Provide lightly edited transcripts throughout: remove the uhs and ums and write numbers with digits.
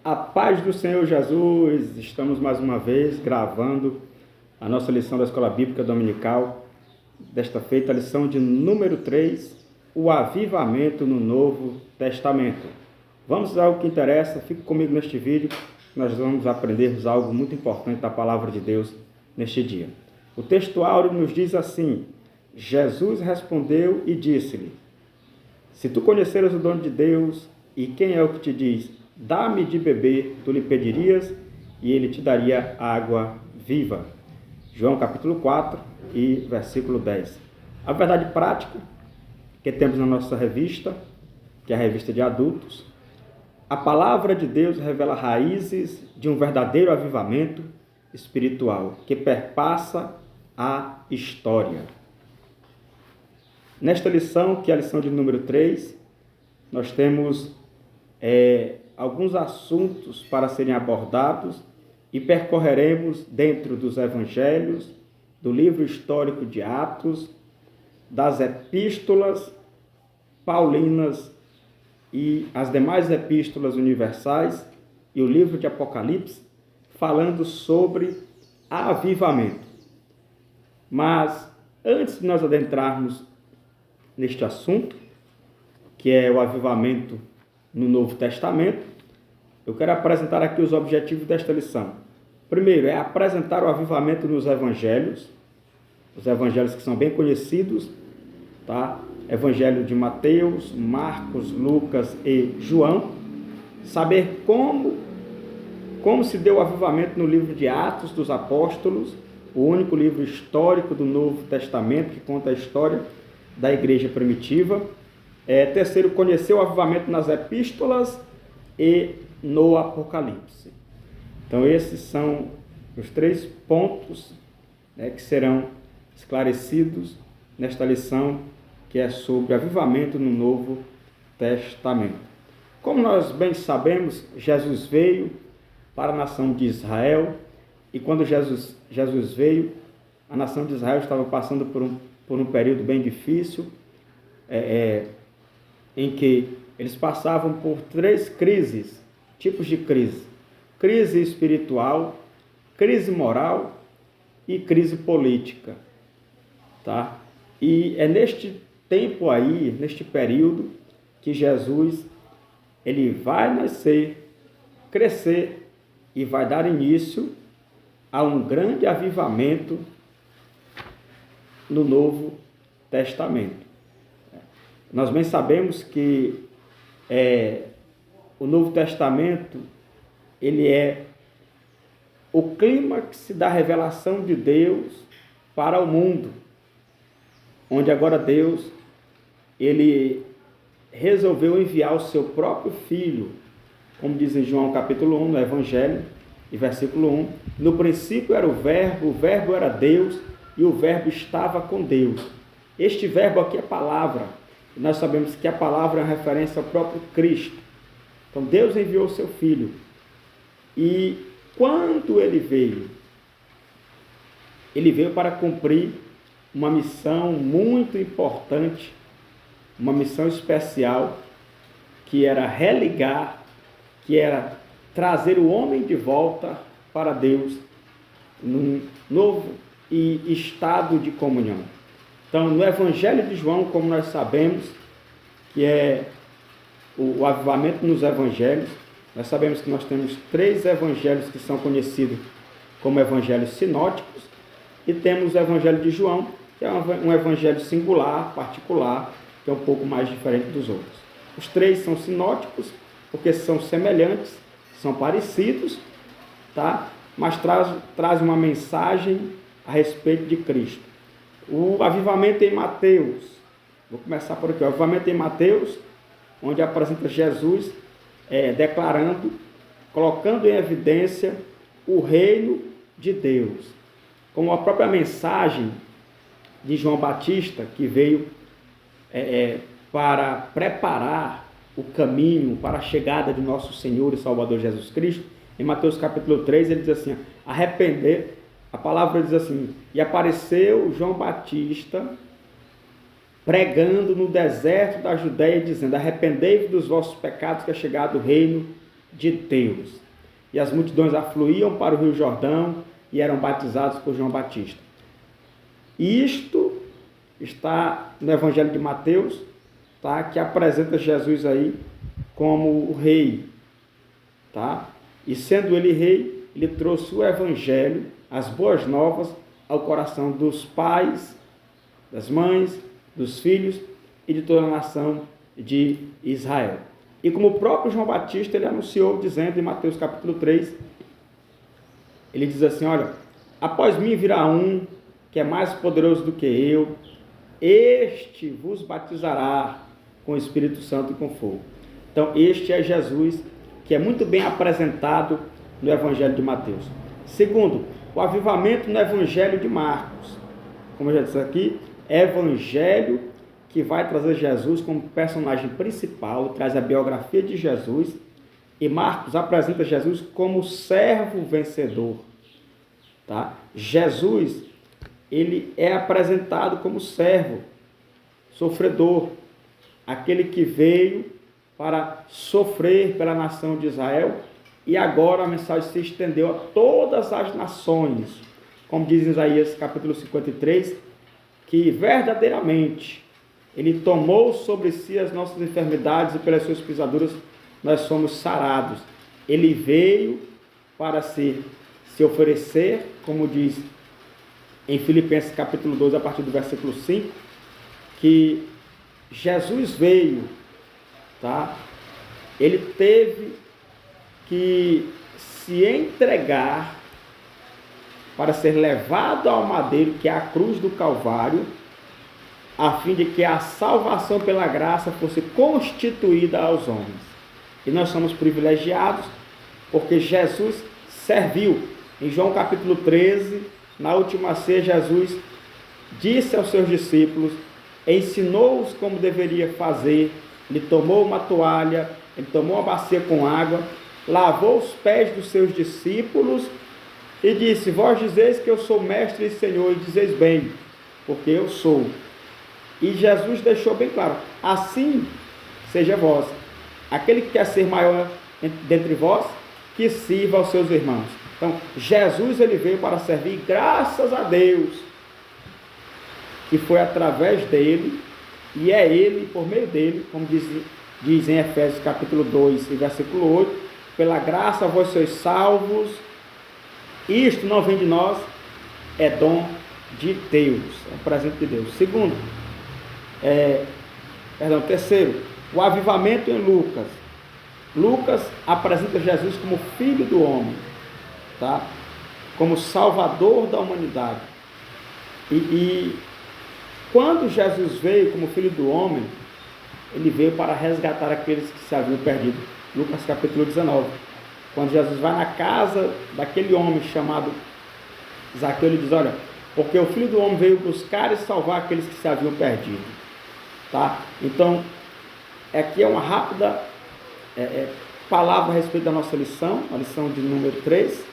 A paz do Senhor Jesus, estamos mais uma vez gravando a nossa lição da Escola Bíblica Dominical, desta feita a lição de número 3, o avivamento no Novo Testamento. Vamos ao que interessa, fique comigo neste vídeo, nós vamos aprendermos algo muito importante da Palavra de Deus neste dia. O texto áureo nos diz assim: Jesus respondeu e disse-lhe: se tu conheceras o dono de Deus, e quem é o que te diz, dá-me de beber, tu lhe pedirias, e ele te daria água viva. João capítulo 4 e versículo 10. A verdade prática que temos na nossa revista, que é a revista de adultos, a palavra de Deus revela raízes de um verdadeiro avivamento espiritual, que perpassa a história. Nesta lição, que é a lição de número 3, nós temos alguns assuntos para serem abordados e percorreremos dentro dos evangelhos, do livro histórico de Atos, das epístolas paulinas e as demais epístolas universais e o livro de Apocalipse, falando sobre avivamento. Mas antes de nós adentrarmos neste assunto, que é o avivamento no Novo Testamento, eu quero apresentar aqui os objetivos desta lição. Primeiro, é apresentar o avivamento nos evangelhos, os evangelhos que são bem conhecidos, tá? Evangelho de Mateus, Marcos, Lucas e João. Saber como se deu o avivamento no livro de Atos dos Apóstolos, o único livro histórico do Novo Testamento que conta a história da igreja primitiva. Terceiro, conhecer o avivamento nas epístolas e no Apocalipse. Então, esses são os 3 pontos, que serão esclarecidos nesta lição, que é sobre avivamento no Novo Testamento. Como nós bem sabemos, Jesus veio para a nação de Israel, e quando Jesus veio, a nação de Israel estava passando por um período bem difícil, em que eles passavam por 3 tipos de crise: crise espiritual, crise moral e crise política, tá? E é neste tempo aí, neste período, que Jesus ele vai nascer, crescer e vai dar início a um grande avivamento no Novo Testamento. Nós bem sabemos que o Novo Testamento ele é o clímax da revelação de Deus para o mundo, onde agora Deus ele resolveu enviar o seu próprio Filho, como diz em João capítulo 1, no Evangelho, e versículo 1, no princípio era o Verbo era Deus, e o Verbo estava com Deus. Este Verbo aqui é palavra. Nós sabemos que a palavra é uma referência ao próprio Cristo. Então, Deus enviou o seu Filho. E quando ele veio para cumprir uma missão muito importante, uma missão especial, que era religar, que era trazer o homem de volta para Deus, num novo estado de comunhão. Então, no Evangelho de João, como nós sabemos, que é o avivamento nos evangelhos, nós sabemos que nós temos 3 evangelhos que são conhecidos como evangelhos sinóticos, e temos o Evangelho de João, que é um evangelho singular, particular, que é um pouco mais diferente dos outros. Os 3 são sinóticos, porque são semelhantes, são parecidos, tá? Mas traz uma mensagem a respeito de Cristo. O avivamento em Mateus, vou começar por aqui, o avivamento em Mateus, onde apresenta Jesus declarando, colocando em evidência o reino de Deus, como a própria mensagem de João Batista, que veio para preparar o caminho para a chegada de nosso Senhor e Salvador Jesus Cristo. Em Mateus capítulo 3, ele diz assim: arrepender. A palavra diz assim: e apareceu João Batista pregando no deserto da Judéia, dizendo: arrependei-vos dos vossos pecados, que é chegado o reino de Deus. E as multidões afluíam para o Rio Jordão e eram batizados por João Batista. E isto está no Evangelho de Mateus, tá? Que apresenta Jesus aí como o rei. Tá? E sendo ele rei, ele trouxe o Evangelho, as boas novas, ao coração dos pais, das mães, dos filhos e de toda a nação de Israel. E como o próprio João Batista, ele anunciou, dizendo em Mateus capítulo 3, ele diz assim, olha, após mim virá um que é mais poderoso do que eu, este vos batizará com o Espírito Santo e com fogo. Então, este é Jesus, que é muito bem apresentado no Evangelho de Mateus. Segundo, o avivamento no Evangelho de Marcos. Como eu já disse aqui, Evangelho que vai trazer Jesus como personagem principal, traz a biografia de Jesus, e Marcos apresenta Jesus como servo vencedor. Tá? Jesus, ele é apresentado como servo, sofredor, aquele que veio para sofrer pela nação de Israel, e agora a mensagem se estendeu a todas as nações, como diz em Isaías capítulo 53, que verdadeiramente ele tomou sobre si as nossas enfermidades e pelas suas pisaduras nós somos sarados. Ele veio para se oferecer, como diz em Filipenses capítulo 2, a partir do versículo 5, que Jesus veio, tá? Ele teve que se entregar para ser levado ao madeiro, que é a cruz do Calvário, a fim de que a salvação pela graça fosse constituída aos homens. E nós somos privilegiados porque Jesus serviu. Em João capítulo 13, na última ceia, Jesus disse aos seus discípulos, ensinou-os como deveria fazer. Ele tomou uma toalha, ele tomou uma bacia com água, lavou os pés dos seus discípulos e disse, vós dizeis que eu sou mestre e senhor, e dizeis bem, porque eu sou. E Jesus deixou bem claro, assim seja vós. Aquele que quer ser maior dentre vós, que sirva aos seus irmãos. Então, Jesus, ele veio para servir, graças a Deus, que foi através dele, e é ele, por meio dele, como diz em Efésios capítulo 2, versículo 8, pela graça vós sois salvos, isto não vem de nós, é dom de Deus, é um presente de Deus. Segundo, terceiro, o avivamento em Lucas. Lucas apresenta Jesus como filho do homem, tá? Como salvador da humanidade. E quando Jesus veio como filho do homem, ele veio para resgatar aqueles que se haviam perdido. Lucas capítulo 19. Quando Jesus vai na casa daquele homem chamado Zaqueu, ele diz, olha, porque o filho do homem veio buscar e salvar aqueles que se haviam perdido. Tá? Então, aqui é uma rápida palavra a respeito da nossa lição, a lição de número 3,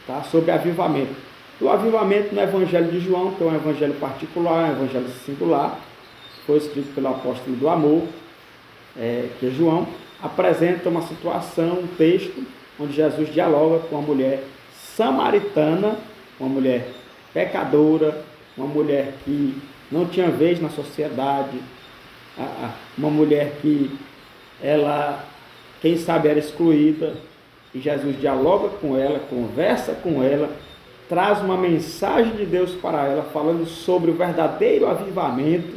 tá? Sobre avivamento. O avivamento no Evangelho de João, que é um evangelho particular, um evangelho singular, foi escrito pelo apóstolo do amor, que é João, apresenta uma situação, um texto, onde Jesus dialoga com uma mulher samaritana, uma mulher pecadora, uma mulher que não tinha vez na sociedade, uma mulher que ela, quem sabe, era excluída, e Jesus dialoga com ela, conversa com ela, traz uma mensagem de Deus para ela, falando sobre o verdadeiro avivamento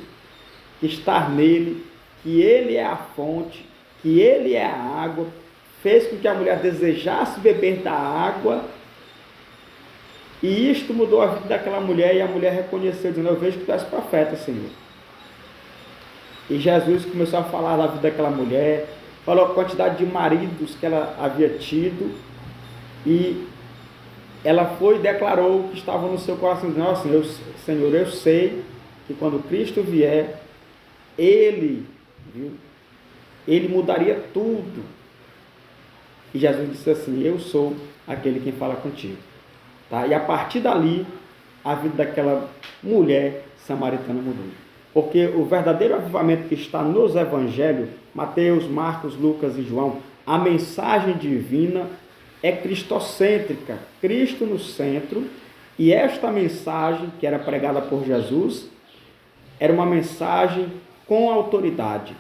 que está nele, que ele é a fonte, que ele é a água, fez com que a mulher desejasse beber da água, e isto mudou a vida daquela mulher, e a mulher reconheceu, dizendo, eu vejo que tu és profeta, Senhor. E Jesus começou a falar da vida daquela mulher, falou a quantidade de maridos que ela havia tido, e ela foi e declarou o que estava no seu coração, dizendo, assim, Senhor, eu sei que quando Cristo vier, Ele mudaria tudo. E Jesus disse assim, eu sou aquele quem fala contigo. Tá? E a partir dali, a vida daquela mulher samaritana mudou. Porque o verdadeiro avivamento que está nos evangelhos, Mateus, Marcos, Lucas e João, a mensagem divina é cristocêntrica, Cristo no centro, e esta mensagem que era pregada por Jesus era uma mensagem com autoridade,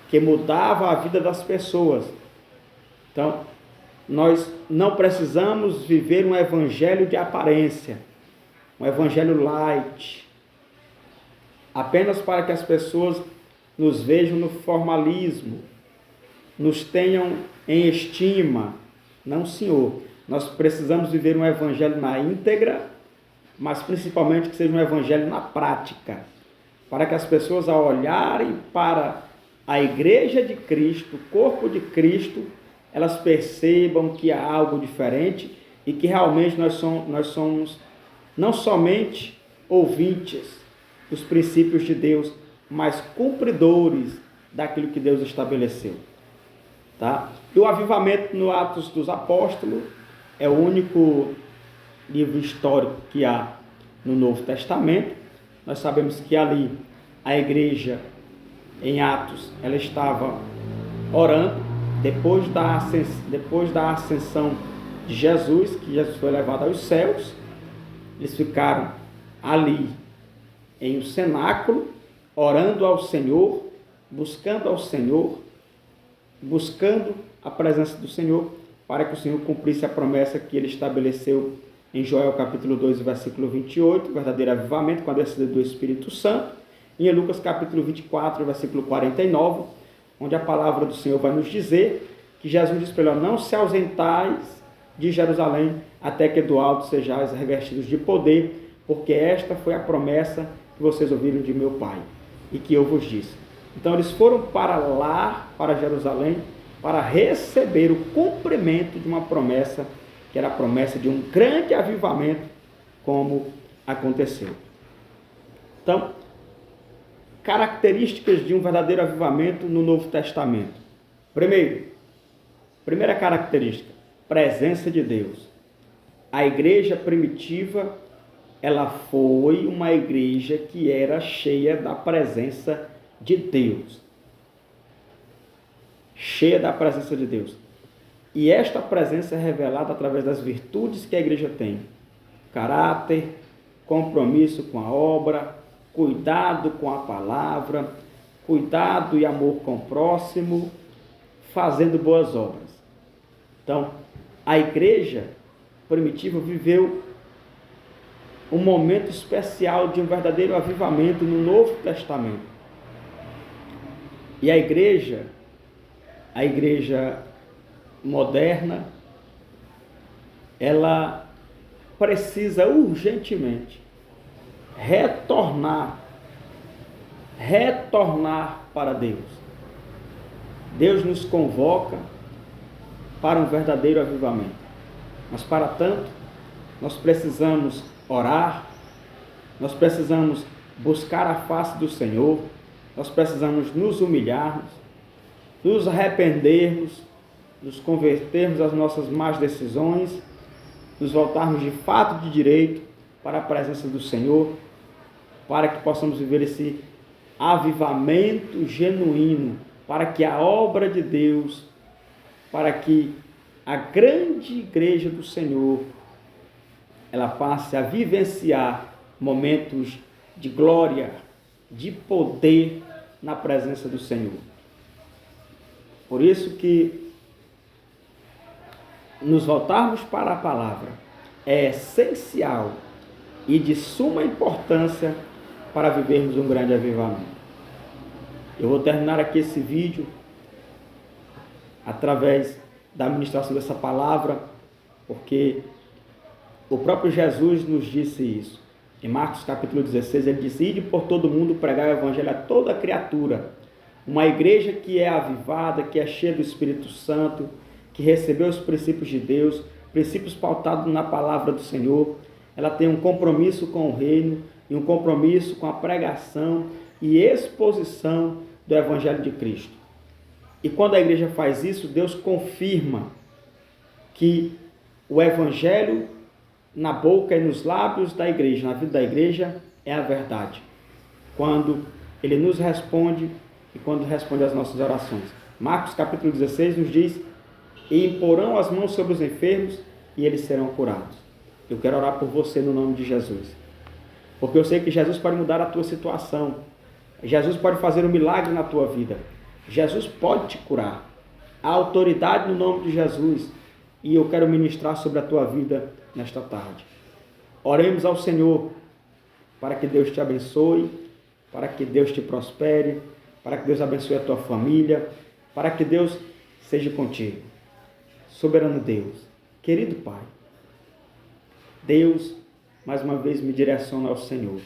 que mudava a vida das pessoas. Então, nós não precisamos viver um evangelho de aparência, um evangelho light, apenas para que as pessoas nos vejam no formalismo, nos tenham em estima. Não, Senhor. Nós precisamos viver um evangelho na íntegra, mas principalmente que seja um evangelho na prática, para que as pessoas, ao olharem para a igreja de Cristo, o corpo de Cristo, elas percebam que há algo diferente e que realmente nós somos não somente ouvintes dos princípios de Deus, mas cumpridores daquilo que Deus estabeleceu. Tá? E o avivamento no Atos dos Apóstolos é o único livro histórico que há no Novo Testamento. Nós sabemos que ali a igreja em Atos, ela estava orando depois da ascensão de Jesus, que Jesus foi levado aos céus. Eles ficaram ali em um cenáculo, orando ao Senhor, buscando ao Senhor, buscando a presença do Senhor, para que o Senhor cumprisse a promessa que ele estabeleceu em Joel capítulo 2, versículo 28, verdadeiro avivamento com a descida do Espírito Santo, e em Lucas capítulo 24, versículo 49, onde a palavra do Senhor vai nos dizer que Jesus disse para ele: não se ausentais de Jerusalém até que do alto sejais revestidos de poder, porque esta foi a promessa que vocês ouviram de meu Pai e que eu vos disse. Então eles foram para lá, para Jerusalém, para receber o cumprimento de uma promessa, que era a promessa de um grande avivamento, como aconteceu. Então, características de um verdadeiro avivamento no Novo Testamento. Primeira característica, presença de Deus. A igreja primitiva, ela foi uma igreja que era cheia da presença de Deus. Cheia da presença de Deus. E esta presença é revelada através das virtudes que a igreja tem: caráter, compromisso com a obra, cuidado com a palavra, cuidado e amor com o próximo, fazendo boas obras. Então, a igreja primitiva viveu um momento especial de um verdadeiro avivamento no Novo Testamento. E a igreja moderna, ela precisa urgentemente retornar para Deus. Deus nos convoca para um verdadeiro avivamento. Mas para tanto, nós precisamos orar, nós precisamos buscar a face do Senhor, nós precisamos nos humilharmos, nos arrependermos, nos convertermos às nossas más decisões, nos voltarmos de fato de direito para a presença do Senhor, para que possamos viver esse avivamento genuíno, para que a obra de Deus, para que a grande igreja do Senhor, ela passe a vivenciar momentos de glória, de poder na presença do Senhor. Por isso que nos voltarmos para a palavra é essencial e de suma importância para vivermos um grande avivamento. Eu vou terminar aqui esse vídeo através da ministração dessa palavra, porque o próprio Jesus nos disse isso. Em Marcos capítulo 16, ele disse: ide por todo mundo pregar o evangelho a toda criatura. Uma igreja que é avivada, que é cheia do Espírito Santo, que recebeu os princípios de Deus, princípios pautados na palavra do Senhor, ela tem um compromisso com o reino e um compromisso com a pregação e exposição do evangelho de Cristo. E quando a igreja faz isso, Deus confirma que o evangelho na boca e nos lábios da igreja, na vida da igreja, é a verdade. Quando ele nos responde e quando responde às nossas orações. Marcos capítulo 16 nos diz: e imporão as mãos sobre os enfermos e eles serão curados. Eu quero orar por você no nome de Jesus, porque eu sei que Jesus pode mudar a tua situação, Jesus pode fazer um milagre na tua vida, Jesus pode te curar. Há autoridade no nome de Jesus, e eu quero ministrar sobre a tua vida nesta tarde. Oremos ao Senhor para que Deus te abençoe, para que Deus te prospere, para que Deus abençoe a tua família, para que Deus seja contigo. Soberano Deus, querido Pai, Deus, mais uma vez me direciona ao Senhor,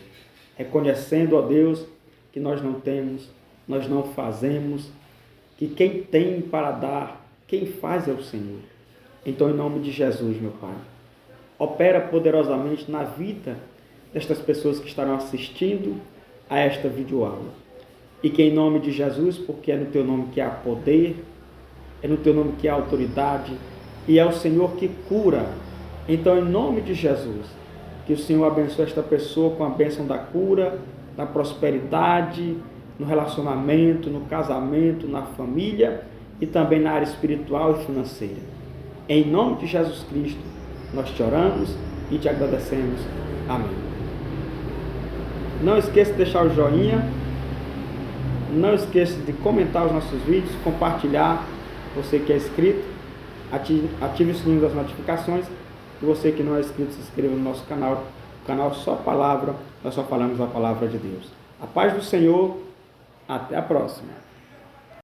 reconhecendo, ó Deus, que nós não temos, nós não fazemos, que quem tem para dar, quem faz é o Senhor. Então, em nome de Jesus, meu Pai, opera poderosamente na vida destas pessoas que estarão assistindo a esta videoaula. E que em nome de Jesus, porque é no Teu nome que há poder, é no Teu nome que há autoridade, e é o Senhor que cura. Então, em nome de Jesus, que o Senhor abençoe esta pessoa com a bênção da cura, da prosperidade, no relacionamento, no casamento, na família e também na área espiritual e financeira. Em nome de Jesus Cristo, nós te oramos e te agradecemos. Amém. Não esqueça de deixar o joinha, não esqueça de comentar os nossos vídeos, compartilhar, você que é inscrito, ative o sininho das notificações, e você que não é inscrito, se inscreva no nosso canal, o canal Só Palavra, nós só falamos a palavra de Deus. A paz do Senhor, até a próxima.